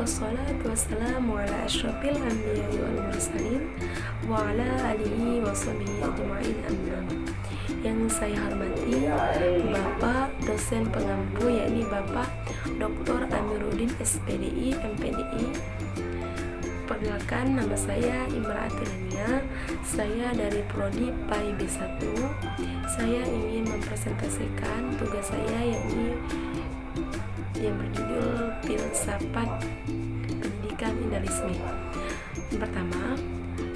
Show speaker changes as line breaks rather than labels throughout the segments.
Wassalatu wassalamu ala asyrafil anbiya'i wal mursalin wa ala alihi wa sahbihi ajma'in amma. Yang saya hormati Bapak dosen pengampu, yakni Bapak Dr. Amiruddin SPDI MPDI. Perkenalkan, nama saya Imra'atul Ania. Saya dari Prodi PAI B1. Saya ingin mempresentasikan tugas saya, yakni yang berjudul Filsafat Pendidikan Idealisme. Yang pertama,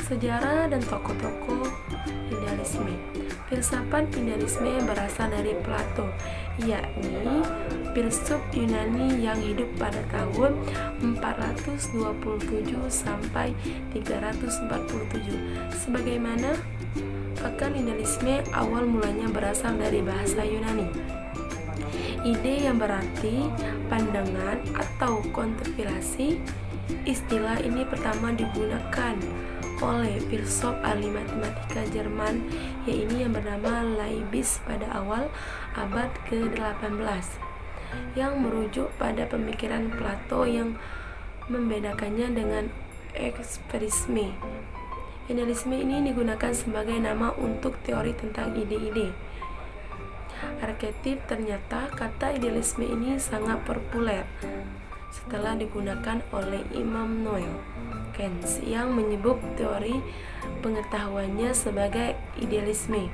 sejarah dan tokoh-tokoh idealisme. Filsafat idealisme berasal dari Plato, yakni filsuf Yunani yang hidup pada tahun 427 sampai 347. Sebagaimana akan idealisme awal mulanya berasal dari bahasa Yunani. Ide yang berarti pandangan atau kontemplasi. Istilah ini pertama digunakan oleh filsuf ahli matematika Jerman, yaitu yang bernama Leibniz pada awal abad ke-18, yang merujuk pada pemikiran Plato yang membedakannya dengan ekspressionisme. Idealisme ini digunakan sebagai nama untuk teori tentang ide-ide. Arketip. Ternyata kata idealisme ini sangat populer setelah digunakan oleh Immanuel Kant yang menyebut teori pengetahuannya sebagai idealisme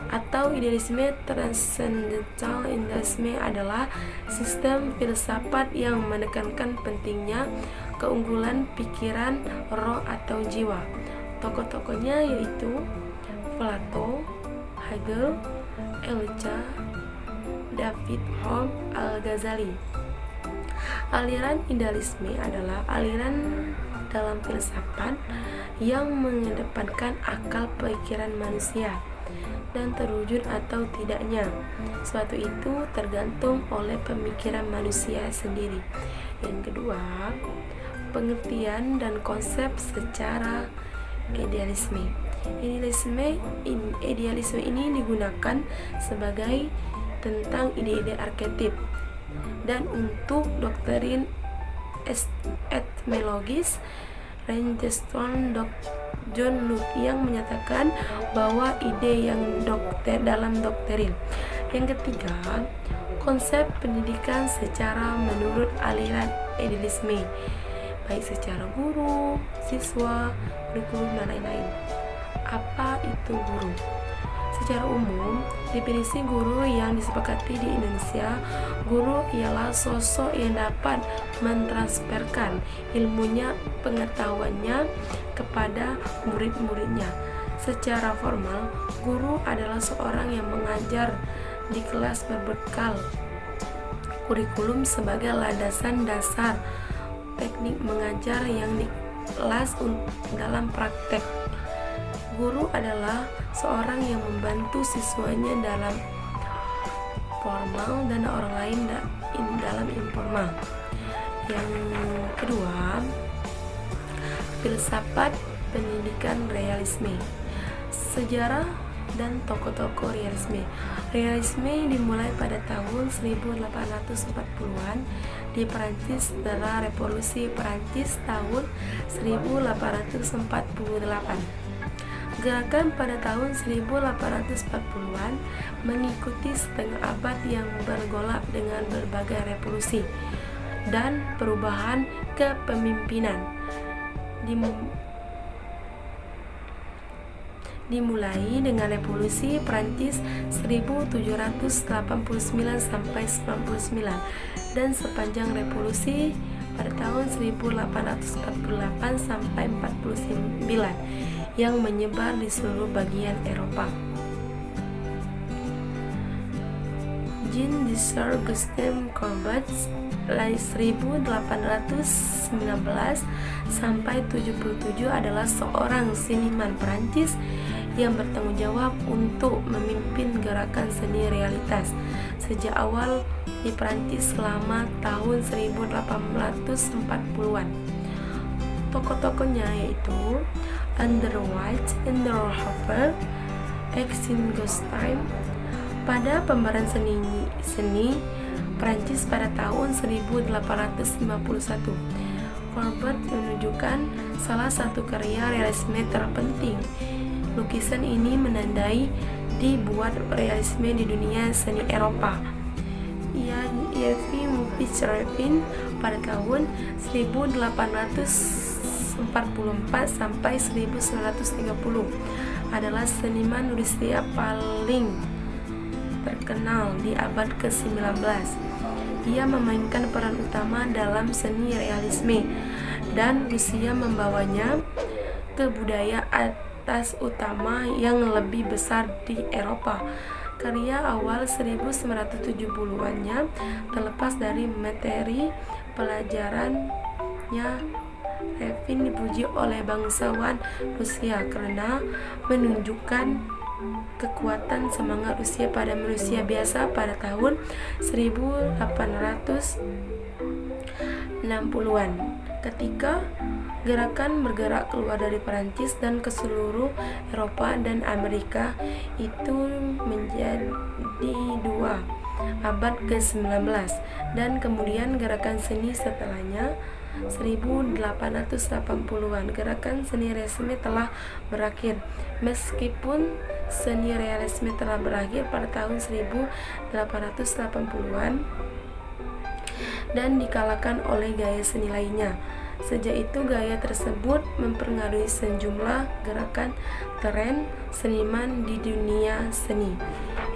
atau idealisme transcendental. Idealisme adalah sistem filsafat yang menekankan pentingnya keunggulan pikiran, roh atau jiwa. Tokoh-tokohnya yaitu Plato, Hegel, Elcha, David Hume, Al-Ghazali. Aliran idealisme adalah aliran dalam filsafat yang mengedepankan akal pikiran manusia dan terwujud atau tidaknya suatu itu tergantung oleh pemikiran manusia sendiri. Yang kedua, pengertian dan konsep secara idealisme. Idealisme ini digunakan sebagai tentang ide-ide arketip dan untuk doktrin etimologis. Rangestone John Locke yang menyatakan bahwa ide yang dalam doktrin. Yang ketiga, konsep pendidikan secara menurut aliran idealisme, baik secara guru, siswa, kurikulum dan lain-lain. Apa itu guru? Secara umum, definisi guru yang disepakati di Indonesia, guru ialah sosok yang dapat mentransferkan ilmunya, pengetahuannya kepada murid-muridnya. Secara formal, guru adalah seorang yang mengajar di kelas berbekal kurikulum sebagai landasan dasar teknik mengajar yang di kelas dalam praktek. Guru adalah seorang yang membantu siswanya dalam formal dan orang lain dalam informal. Yang kedua, filsafat pendidikan realisme. Sejarah dan tokoh-tokoh realisme. Realisme dimulai pada tahun 1840-an di Perancis setelah Revolusi Perancis tahun 1848. Gerakan pada tahun 1840-an mengikuti setengah abad yang bergolak dengan berbagai revolusi dan perubahan kepemimpinan. Dimulai dengan Revolusi Perancis 1789 sampai 99 dan sepanjang revolusi pada tahun 1848 sampai 49 yang menyebar di seluruh bagian Eropa. Jean Desar Gustin Courbet 1819 sampai 77 adalah seorang seniman Perancis yang bertanggung jawab untuk memimpin gerakan seni realitas sejak awal di Perancis selama tahun 1840-an. Tokoh-tokohnya yaitu Andrew White, Andrew Hopper, Exine Gostheim. Pada pembaharan seni Prancis pada tahun 1851. Courbet menunjukkan salah satu karya realisme terpenting. Lukisan ini menandai dibuat realisme di dunia seni Eropa. Yevgeny Repin pada tahun 1844 sampai 1930 adalah seniman Rusia paling terkenal di abad ke-19. Ia memainkan peran utama dalam seni realisme dan Rusia membawanya ke budaya atas utama yang lebih besar di Eropa. Karya awal 1970-annya terlepas dari materi pelajarannya. Repin dipuji oleh bangsawan Rusia karena menunjukkan kekuatan semangat Rusia pada manusia biasa pada tahun 1860-an ketika gerakan bergerak keluar dari Perancis dan ke seluruh Eropa dan Amerika. Itu menjadi dua abad ke-19 dan kemudian gerakan seni setelahnya 1880-an. Gerakan seni realisme telah berakhir. Meskipun seni realisme telah berakhir pada tahun 1880-an dan dikalahkan oleh gaya seni lainnya. Sejak itu gaya tersebut mempengaruhi sejumlah gerakan tren seniman di dunia seni.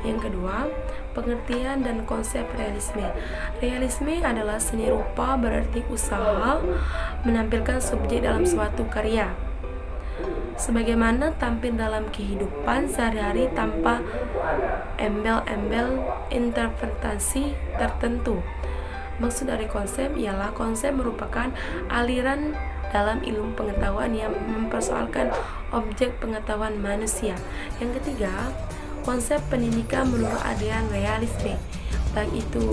Yang kedua, pengertian dan konsep realisme. Realisme adalah seni rupa, berarti usaha menampilkan subjek dalam suatu karya sebagaimana tampil dalam kehidupan sehari-hari tanpa embel-embel interpretasi tertentu. Maksud dari konsep ialah konsep merupakan aliran dalam ilmu pengetahuan yang mempersoalkan objek pengetahuan manusia. Yang ketiga, konsep pendidikan menurut aliran realisme, baik itu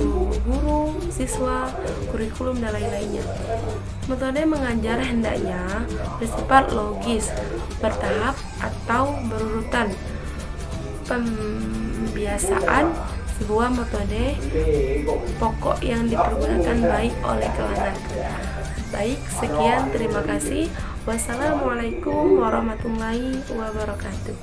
guru, siswa, kurikulum, dan lain-lainnya. Metode mengajar hendaknya bersifat logis, bertahap atau berurutan. Pembiasaan sebuah metode pokok yang dipergunakan baik oleh kalangan. Baik, sekian, terima kasih. Wassalamualaikum warahmatullahi wabarakatuh.